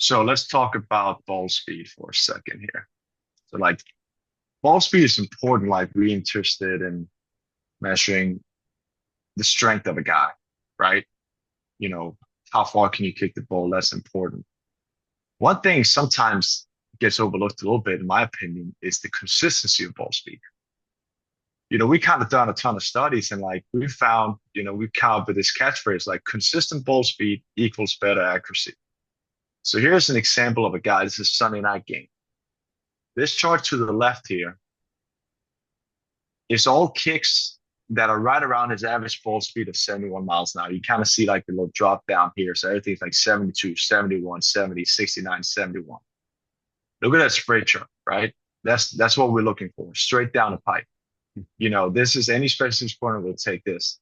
So let's talk about ball speed for a second here. So like ball speed is important, like we're interested in measuring the strength of a guy, right? You know, how far can you kick the ball? That's important. One thing sometimes gets overlooked a little bit, in my opinion, is the consistency of ball speed. We kind of done a ton of studies and like we found, we come up with this catchphrase like consistent ball speed equals better accuracy. So here's an example of a guy. This is Sunday night game. This chart to the left here is all kicks that are right around his average ball speed of 71 miles an hour. You kind of see like the little drop down here. So everything's like 72, 71, 70, 69, 71. Look at that spray chart, right? That's what we're looking for, straight down the pipe. This is any specialist corner will take this.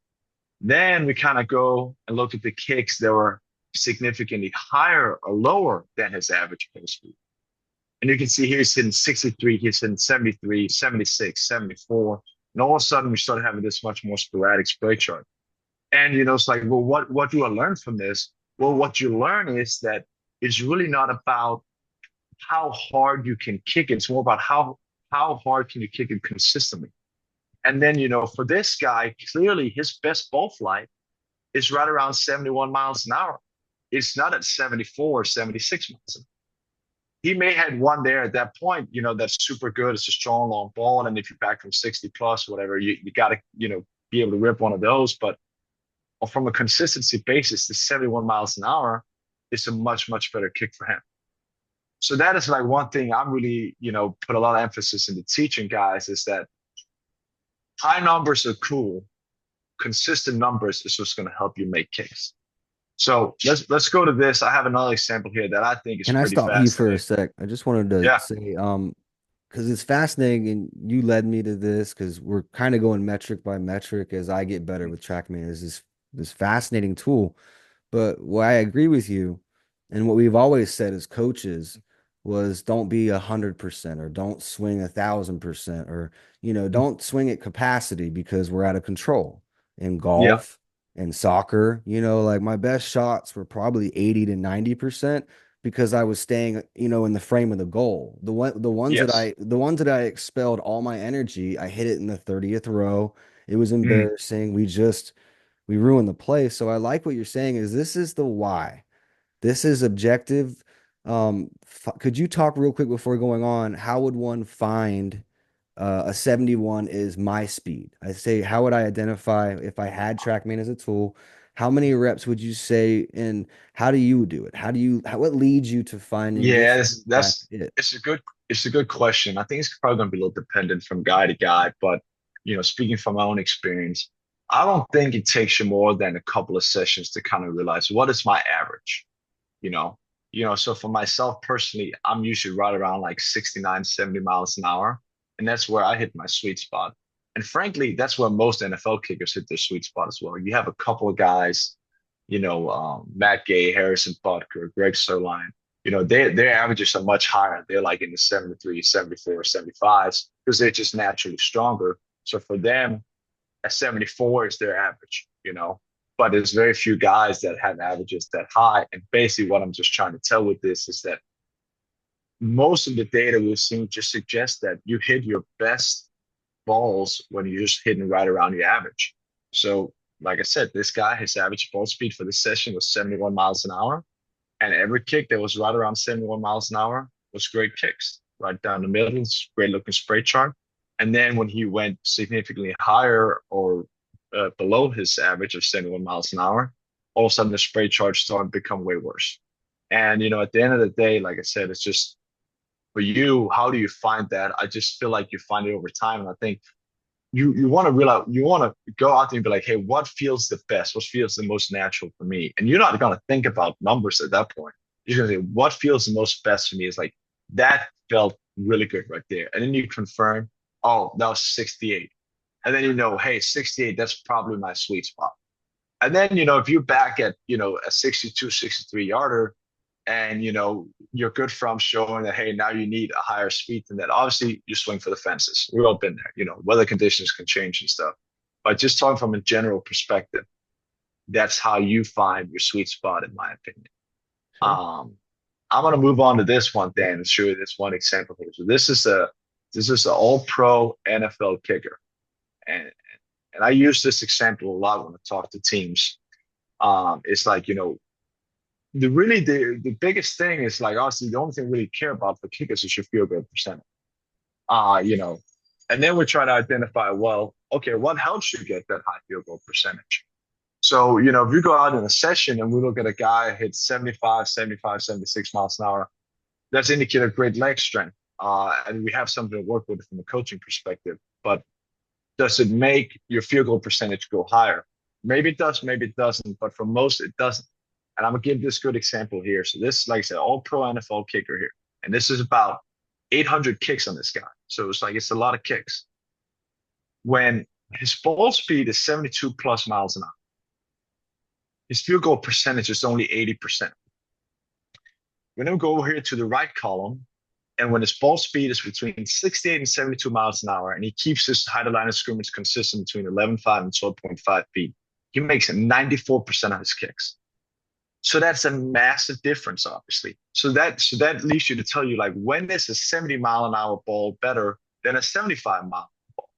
Then we kind of go and look at the kicks that were significantly higher or lower than his average ball speed. And you can see here he's hitting 63, he's hitting 73, 76, 74. And all of a sudden we started having this much more sporadic spray chart. And it's like, well, what do I learn from this? Well, what you learn is that it's really not about how hard you can kick it. It's more about how hard can you kick it consistently. And then, for this guy, clearly his best ball flight is right around 71 miles an hour. It's not at 74 or 76 miles an hour. He may have one there at that point, that's super good. It's a strong long ball. And if you're back from 60 plus, whatever, you got to, be able to rip one of those. But from a consistency basis, the 71 miles an hour is a much, much better kick for him. So that is like one thing I'm really, put a lot of emphasis into teaching guys is that high numbers are cool. Consistent numbers is what's going to help you make kicks. So let's go to this. I have another example here that I think is Can I pretty stop you for a fascinating. sec? I just wanted to Yeah. say, because it's fascinating and you led me to this because we're kind of going metric by metric as I get better with TrackMan is this fascinating tool. But what I agree with you, and what we've always said as coaches was don't be 100% or don't swing 1,000% or don't swing at capacity because we're out of control in Yeah. golf and soccer. Like my best shots were probably 80 to 90% because I was staying, in the frame of the goal. Yes. The ones that I expelled all my energy, I hit it in the 30th row. It was Mm. embarrassing. We ruin the play. So I like what you're saying is this is the why. This is objective. Could you talk real quick before going on? How would one find a 71 is my speed? I say, how would I identify if I had TrackMan as a tool? How many reps would you say, and how do you do it? What leads you to finding Yeah, this is that's, in fact that's it? it's a good question. I think it's probably going to be a little dependent from guy to guy, but speaking from my own experience, I don't think it takes you more than a couple of sessions to kind of realize what is my average, you know. So for myself personally, I'm usually right around like 69, 70 miles an hour, and that's where I hit my sweet spot. And frankly, that's where most NFL kickers hit their sweet spot as well. You have a couple of guys, Matt Gay, Harrison Butker, Greg Sirline, their averages are much higher. They're like in the 73, 74, 75s because they're just naturally stronger. So for them, a 74 is their average, but there's very few guys that have averages that high. And basically what I'm just trying to tell with this is that most of the data we've seen just suggests that you hit your best balls when you're just hitting right around your average. So, like I said, this guy, his average ball speed for this session was 71 miles an hour. And every kick that was right around 71 miles an hour was great kicks, right down the middle, great looking spray chart. And then when he went significantly higher or below his average of 71 miles an hour, all of a sudden the spray chart started to become way worse. And, at the end of the day, like I said, it's just for you, how do you find that? I just feel like you find it over time. And I think you want to realize you want to go out there and be like, hey, what feels the best? What feels the most natural for me? And you're not gonna think about numbers at that point. You're gonna say, what feels the most best for me is like that felt really good right there. And then you confirm, oh, that was 68. And then hey, 68, that's probably my sweet spot. And then, if you're back at, a 62, 63 yarder, and you're good from showing that hey now you need a higher speed than that, obviously you swing for the fences. We've all been there. Weather conditions can change and stuff, but just talking from a general perspective, that's how you find your sweet spot in my opinion. Sure. um I'm gonna move on to this one, Dan, and show you this one example here. So this is an all-pro NFL kicker, and and I use this example a lot when I talk to teams. It's like the biggest thing is like honestly the only thing we really care about for kickers is your field goal percentage. Uh, you know, and then we're trying to identify, well, okay, what helps you get that high field goal percentage? So, if you go out in a session and we look at a guy who hits 75, 75, 76 miles an hour, that's indicated great leg strength. And we have something to work with from a coaching perspective. But does it make your field goal percentage go higher? Maybe it does, maybe it doesn't, but for most, it doesn't. And I'm gonna give this good example here. So this, like I said, all pro NFL kicker here. And this is about 800 kicks on this guy. So it's a lot of kicks. When his ball speed is 72 plus miles an hour, his field goal percentage is only 80%. We're going to go over here to the right column. And when his ball speed is between 68 and 72 miles an hour, and he keeps his height of line of scrimmage consistent between 11.5 and 12.5 feet, he makes 94% of his kicks. So that's a massive difference, obviously. So that leads you to tell you like when is a 70 mile an hour ball better than a 75-mile ball?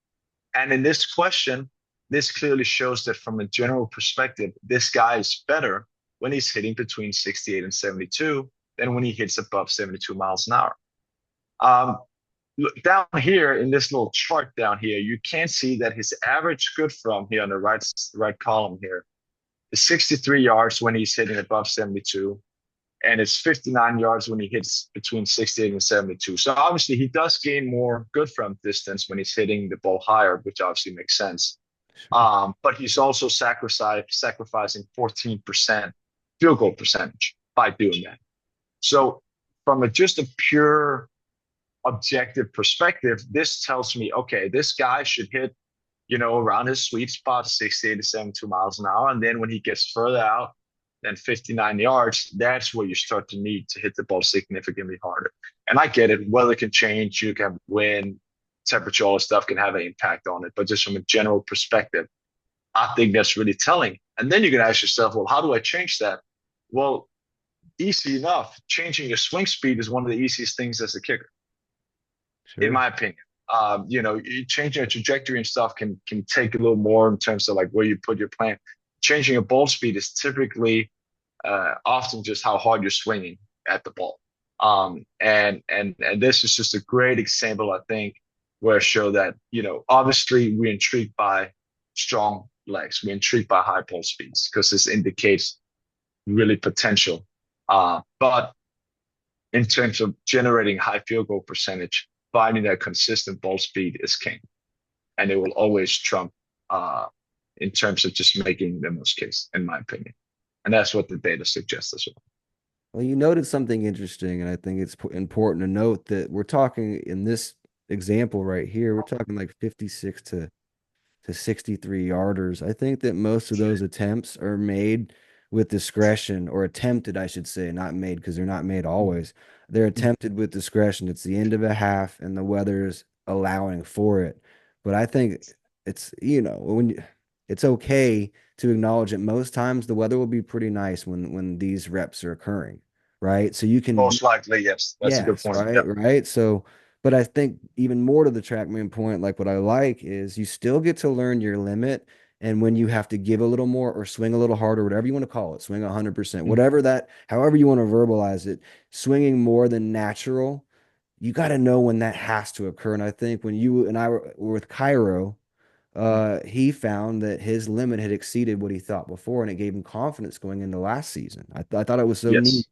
And in this question, this clearly shows that from a general perspective, this guy is better when he's hitting between 68 and 72 than when he hits above 72 miles an hour. Um, Look down here in this little chart down here, you can see that his average good from here on the right column here is 63 yards when he's hitting above 72, and it's 59 yards when he hits between 68 and 72. So obviously he does gain more good from distance when he's hitting the ball higher, which obviously makes sense. Sure. But he's also sacrificing 14% field goal percentage by doing that. So from just a pure objective perspective, this tells me, okay, this guy should hit, around his sweet spot, 68 to 72 miles an hour. And then when he gets further out than 59 yards, that's where you start to need to hit the ball significantly harder. And I get it. Weather can change. You can win. Temperature, all this stuff can have an impact on it. But just from a general perspective, I think that's really telling. And then you can ask yourself, well, how do I change that? Well, easy enough. Changing your swing speed is one of the easiest things as a kicker, in Sure. my opinion. Changing a trajectory and stuff can take a little more in terms of like where you put your plan. Changing a ball speed is typically often just how hard you're swinging at the ball. And this is just a great example, I think, where I show that obviously we're intrigued by strong legs, we're intrigued by high ball speeds because this indicates really potential. But in terms of generating high field goal percentage, finding that consistent ball speed is king, and it will always trump uh, in terms of just making the most case, in my opinion. And that's what the data suggests as well. Well, you noted something interesting, and I think it's important to note that we're talking in this example right here, we're talking like 56 to 63 yarders. I think that most of those attempts are made with discretion, or attempted, I should say, not made because they're not made always. They're attempted with discretion. It's the end of a half, and the weather's allowing for it. But I think it's, it's okay to acknowledge that most times the weather will be pretty nice when these reps are occurring, right? So you can Most likely, yes. That's a good Yes, point. right, Yep. right. So, but I think even more to the TrackMan point, like what I like is you still get to learn your limit, and when you have to give a little more or swing a little harder, whatever you want to call it, swing 100%, whatever that, however you want to verbalize it, swinging more than natural, you got to know when that has to occur. And I think when you and I were with Cairo, he found that his limit had exceeded what he thought before, and it gave him confidence going into last season. I thought it was so neat Yes.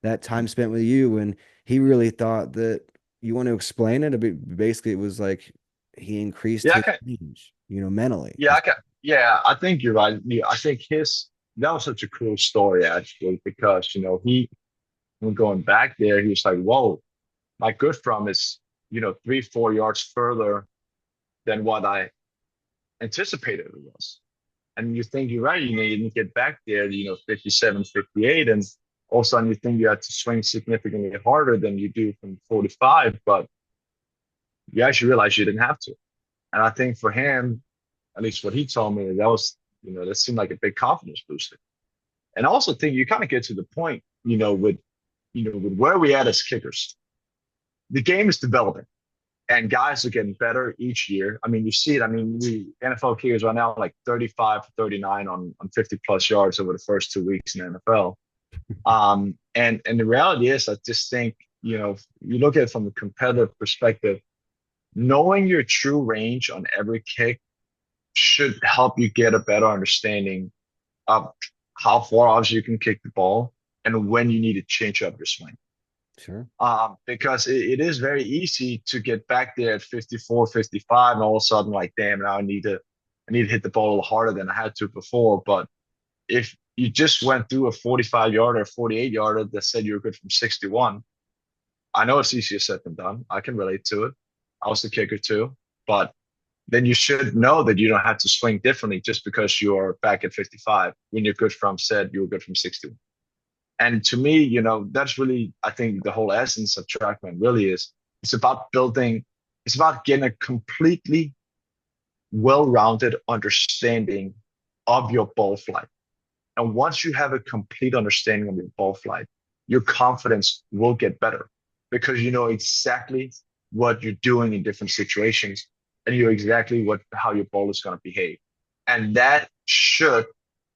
that time spent with you, and he really thought that you want to explain it a bit. Basically, it was like he increased Yeah, I his can. range, mentally. Yeah, I can. Yeah, I think you're right. Yeah, I think his that was such a cool story actually because he when going back there he was like, whoa, my good from is 3, 4 yards further than what I anticipated it was. And you think you're right, you didn't get back there, 57, 58, and all of a sudden you think you had to swing significantly harder than you do from 45, but you actually realize you didn't have to. And I think for him, at least what he told me, that was, that seemed like a big confidence booster. And I also think you kind of get to the point, with, with where we at as kickers, the game is developing and guys are getting better each year. I mean, you see it. I mean, we NFL kickers right now like 35 to 39 on 50 plus yards over the first 2 weeks in the NFL. And the reality is, I just think, you look at it from a competitive perspective, knowing your true range on every kick should help you get a better understanding of how far obviously you can kick the ball and when you need to change up your swing. Sure. Because it is very easy to get back there at 54, 55, and all of a sudden, like, damn, now I need to hit the ball a little harder than I had to before. But if you just went through a 45 yarder, 48 yarder that said you were good from 61, I know it's easier said than done. I can relate to it. I was the kicker too, but then you should know that you don't have to swing differently just because you're back at 55 when you're good from said you were good from 61. And to me, that's really, I think the whole essence of TrackMan really is. It's about building, it's about getting a completely well-rounded understanding of your ball flight. And once you have a complete understanding of your ball flight, your confidence will get better because you know exactly what you're doing in different situations and you know exactly how your ball is going to behave. And that should,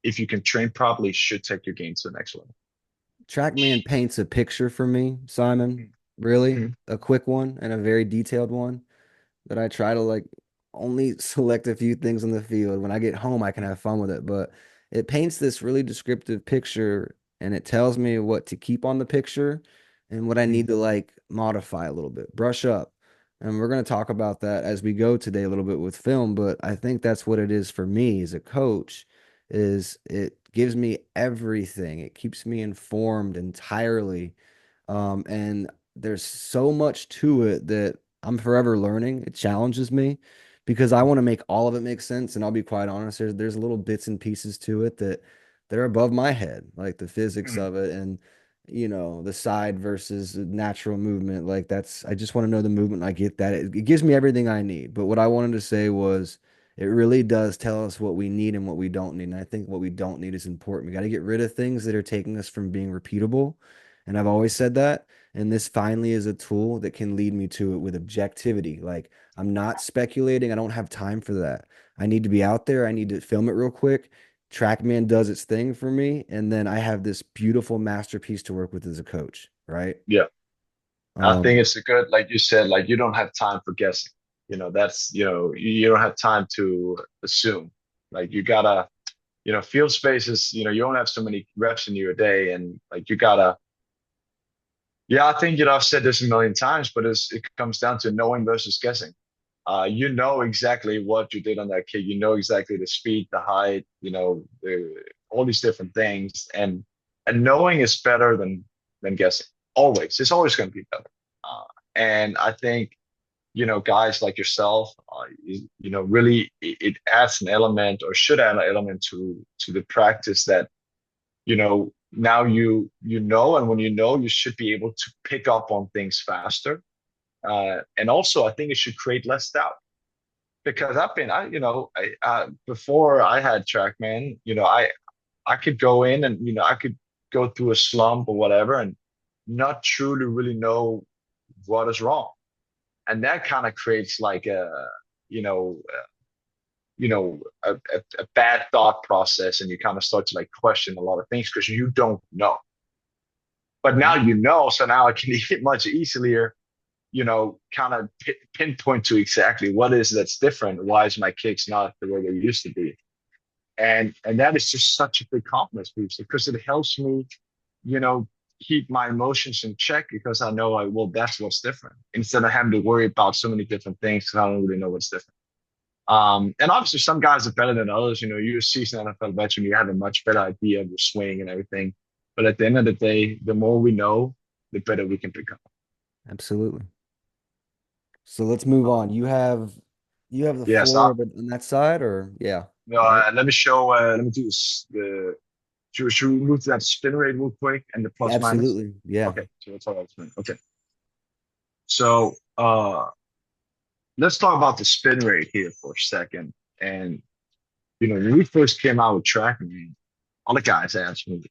if you can train properly, should take your game to the next level. TrackMan paints a picture for me, Simon. Really, Mhm. a quick one and a very detailed one that I try to like only select a few things on the field. When I get home, I can have fun with it, but it paints this really descriptive picture and it tells me what to keep on the picture and what I need to like modify a little bit, brush up. And we're going to talk about that as we go today a little bit with film, but I think that's what it is for me as a coach is it gives me everything. It keeps me informed entirely. And there's so much to it that I'm forever learning. It challenges me because I want to make all of it make sense. And I'll be quite honest, there's little bits and pieces to it that are above my head, like the physics Mhm. of it and the side versus the natural movement. Like I just want to know the movement. I get that. It gives me everything I need. But what I wanted to say was it really does tell us what we need and what we don't need. And I think what we don't need is important. We got to get rid of things that are taking us from being repeatable. And I've always said that. And this finally is a tool that can lead me to it with objectivity. Like I'm not speculating. I don't have time for that. I need to be out there. I need to film it real quick. TrackMan does its thing for me. And then I have this beautiful masterpiece to work with as a coach, right? Yeah. I Um, think it's a good, like you said, like you don't have time for guessing. That's, you don't have time to assume. Like you gotta, field spaces, you don't have so many reps in your day and like you gotta, yeah, I think, I've said this a million times, but it comes down to knowing versus guessing. You know exactly what you did on that kick. You know exactly the speed, the height, all these different things. And knowing is better than guessing. Always. It's always going to be better. And I think, guys like yourself, really it adds an element or should add an element to the practice that now you know, and when you know, you should be able to pick up on things faster. And also, I think it should create less doubt because before I had TrackMan, I could go in and I could go through a slump or whatever and not truly really know what is wrong, and that kind of creates like you know a bad thought process, and you kind of start to like question a lot of things because you don't know. But now yeah, you know, so now I can much easier kind of pinpoint to exactly what is that's different. Why is my kicks not the way they used to be? And that is just such a big confidence boost because it helps me, you know, keep my emotions in check because I know well, that's what's different instead of having to worry about so many different things because I don't really know what's different. And obviously some guys are better than others. You're a seasoned NFL veteran, you have a much better idea of your swing and everything. But at the end of the day, the more we know, the better we can become. absolutely. So let's move on. You have the Yes, floor but on that side or yeah, no, right? let me do this. Should we move to that spin rate real quick and the plus minus? Absolutely. Yeah. Okay, so let's talk about spin. Okay, so let's talk about the spin rate here for a second. And when we first came out with TrackMan, all the guys asked me,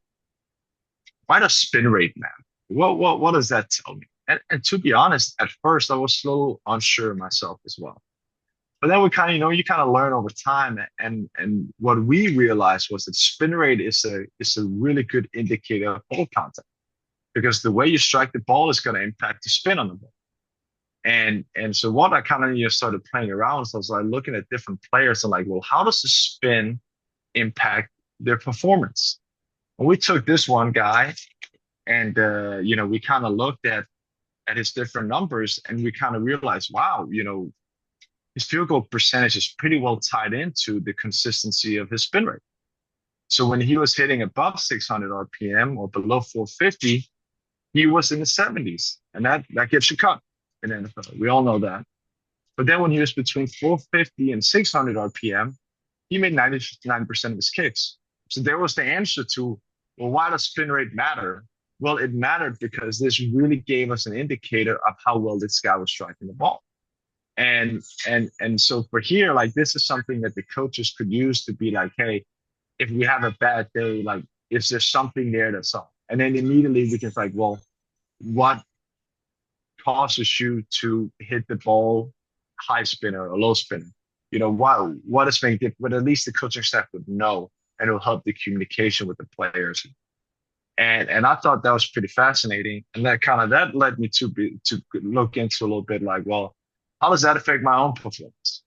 "Why does spin rate matter?" what does that tell me? And to be honest, at first I was a little unsure of myself as well. But then we kind of, you kind of learn over time. And what we realized was that spin rate is a really good indicator of ball contact because the way you strike the ball is going to impact the spin on the ball. And so what I kind of started playing around, so I was like looking at different players and like, well, how does the spin impact their performance? And we took this one guy and we kind of looked at his different numbers and we kind of realized, wow, his field goal percentage is pretty well tied into the consistency of his spin rate. So when he was hitting above 600 RPM or below 450, he was in the 70s, and that gets you cut in the NFL. We all know that. But then when he was between 450 and 600 RPM, he made 99% of his kicks. So there was the answer to, well, why does spin rate matter? Well, it mattered because this really gave us an indicator of how well this guy was striking the ball. And so for here, like this is something that the coaches could use to be like, hey, if we have a bad day, like is there something there that's up? And then immediately we can like, well, what causes you to hit the ball high spinner or low spinner? What is making it, but at least the coaching staff would know and it will help the communication with the players. And I thought that was pretty fascinating. And that led me to look into a little bit like, well, how does that affect my own performance?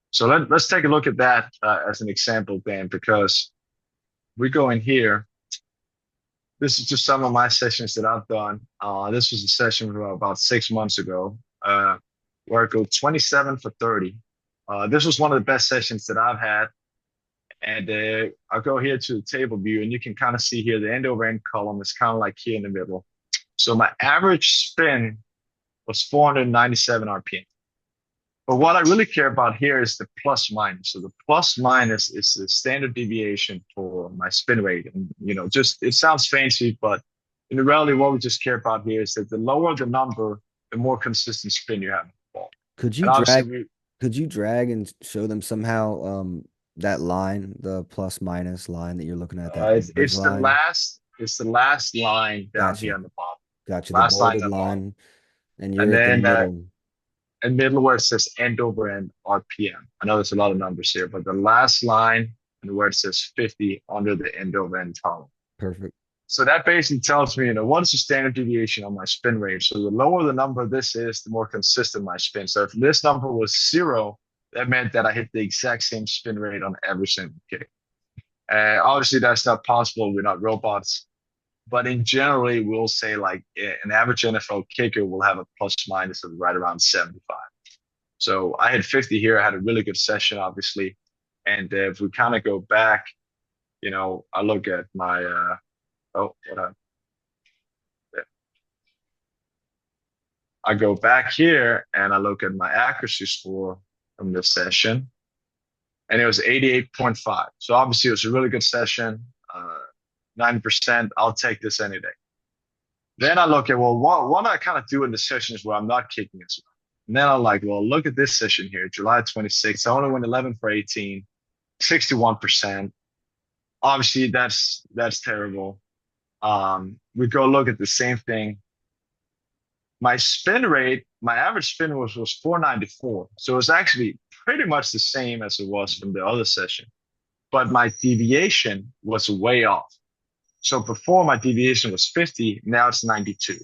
So let's take a look at that as an example, Dan, because we go in here. This is just some of my sessions that I've done. This was a session about 6 months ago where I go 27 for 30. This was one of the best sessions that I've had. And I'll go here to the table view, and you can kind of see here the end over end column is kind of like here in the middle. So my average spin was 497 RPM. But what I really care about here is the plus minus. So the plus minus is the standard deviation for my spin rate. And, just it sounds fancy, but in reality, what we just care about here is that the lower the number, the more consistent spin you have in the ball. Could you And obviously, drag could you drag and show them somehow that line, the plus minus line that you're looking at, that average line? it's the last line down here Gotcha. on the bottom. Gotcha. The Last line bolded on the bottom. line, and And you're at the then middle. in middle where it says end over end RPM. I know there's a lot of numbers here, but the last line and where it says 50 under the end over end column. Perfect. So that basically tells me, what's the standard deviation on my spin rate? So the lower the number this is, the more consistent my spin. So if this number was 0, that meant that I hit the exact same spin rate on every single kick. Obviously, that's not possible. We're not robots. But in generally, we'll say like an average NFL kicker will have a plus minus of right around 75. So I had 50 here. I had a really good session, obviously. And if we kind of go back, I look at my, I go back here and I look at my accuracy score from this session, and it was 88.5. So obviously, it was a really good session. 9%. I'll take this any day. Then I look at, well, what do I kind of do in the sessions where I'm not kicking as well? And then I'm like, well, look at this session here, July 26th. I only went 11 for 18, 61%. Obviously, that's terrible. We go look at the same thing. My spin rate, my average spin was 494. So it was actually pretty much the same as it was from the other session. But my deviation was way off. So before my deviation was 50, now it's 92.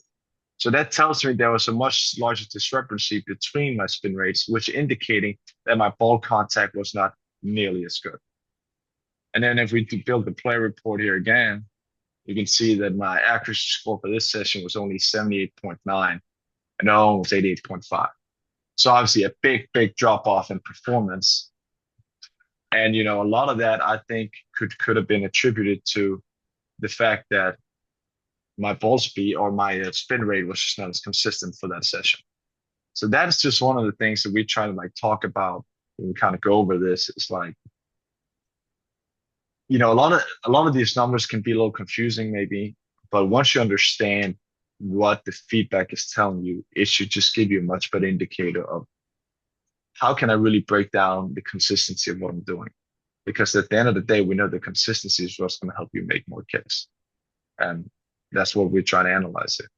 So that tells me there was a much larger discrepancy between my spin rates, which indicating that my ball contact was not nearly as good. And then if we build the play report here again, you can see that my accuracy score for this session was only 78.9 and O was 88.5. So obviously a big drop off in performance. And, a lot of that I think could have been attributed to the fact that my ball speed or my spin rate was just not as consistent for that session. So that's just one of the things that we try to like talk about when we kind of go over this. It's like, a lot of these numbers can be a little confusing maybe, but once you understand what the feedback is telling you, it should just give you a much better indicator of how can I really break down the consistency of what I'm doing. Because at the end of the day, we know the consistency is what's going to help you make more kicks. And that's what we're trying to analyze here.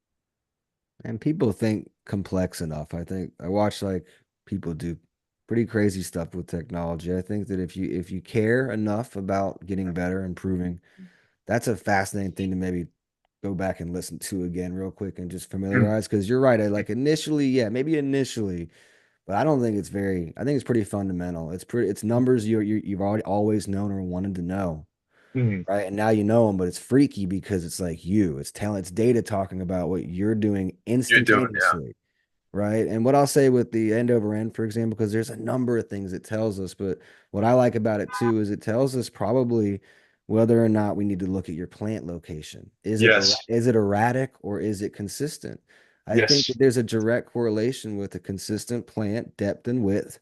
And people think complex enough. I think I watch like people do pretty crazy stuff with technology. I think that if you care enough about getting better, improving, that's a fascinating thing to maybe go back and listen to again real quick and just familiarize. Because you're right. I like initially, yeah, maybe initially, but I don't think it's very. I think it's pretty fundamental. It's numbers you've already always known or wanted to know, Mhm. right? And now you know them, but it's freaky because it's like it's talent, it's data talking about what you're doing You're doing, yeah. instantaneously, right? And what I'll say with the end over end, for example, because there's a number of things it tells us, but what I like about it too is it tells us probably whether or not we need to look at your plant location. Yes. Is it erratic or is it consistent? I think Yes. that there's a direct correlation with a consistent plant depth and width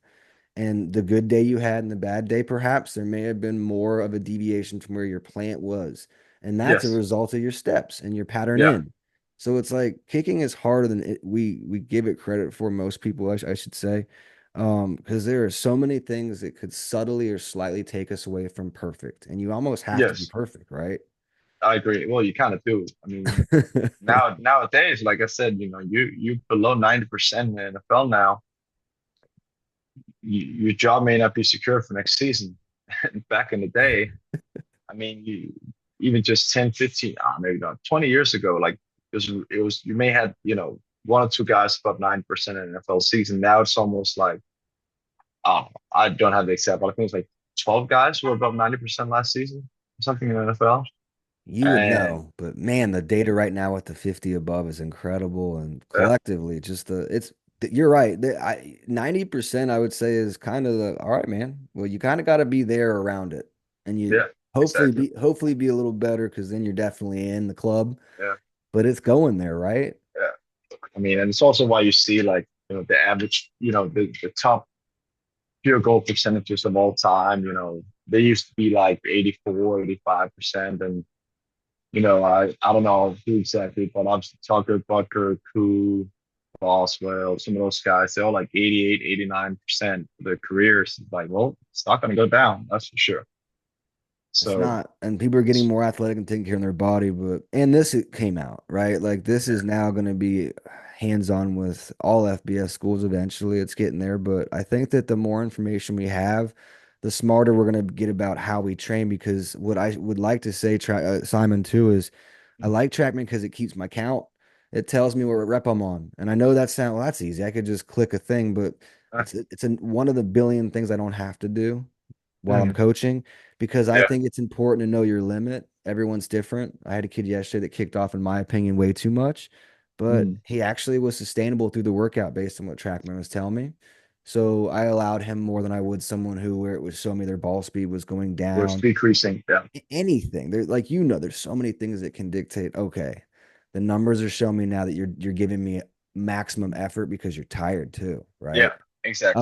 and the good day you had and the bad day, perhaps there may have been more of a deviation from where your plant was. And that's a Yes. result of your steps and your pattern Yeah. in. So it's like kicking is harder than we give it credit for, most people, I should say. Because there are so many things that could subtly or slightly take us away from perfect. And you almost have to be Yes. perfect, right? I agree. Well, you kind of do. I mean, nowadays, like I said, you below 90% in the NFL now, your job may not be secure for next season. Back in the day, I mean, you even just 10, 15, maybe not 20 years ago, like it was you may have, one or two guys above 9% in an NFL season. Now it's almost like, I don't have the exact, but I think it's like 12 guys who were above 90% last season, or something in the NFL. You would And know, but man, the data right now with the 50 above is incredible. And yeah, collectively, just you're right. 90% I would say is kind of all right, man. Well, you kind of got to be there around it. And you yeah, exactly. hopefully be a little better because then you're definitely in the club, Yeah, but it's going there, right? yeah. I mean, and it's also why you see like, the average, the top field goal percentages of all time, they used to be like 84, 85%. And, I don't know who exactly, but obviously Tucker, Butker, Koo, Boswell, some of those guys, they're all like 88, 89% of their careers. It's like, well, it's not going to go down. That's for sure. It's So, not, and people are getting more athletic and taking care of their body, but and this it came out, right? Like this is now going to be hands-on with all FBS schools eventually. It's getting there, but I think that the more information we have, the smarter we're going to get about how we train. Because what I would like to say, Simon, too, is I mm, like TrackMan because it keeps my count. It tells me what rep I'm on, and I know well, that's easy. I could just click a thing, but uh, one of the billion things I don't have to do while I'm mm, coaching because I yeah, think it's important to know your limit. Everyone's different. I had a kid yesterday that kicked off, in my opinion, way too much, but mm, he actually was sustainable through the workout based on what TrackMan was telling me. So I allowed him more than I would someone who, where it was showing me their ball speed was going was down. decreasing. Yeah, Anything. There, like there's so many things that can dictate, okay, the numbers are showing me now that you're giving me maximum effort because you're tired too, yeah, right? exactly.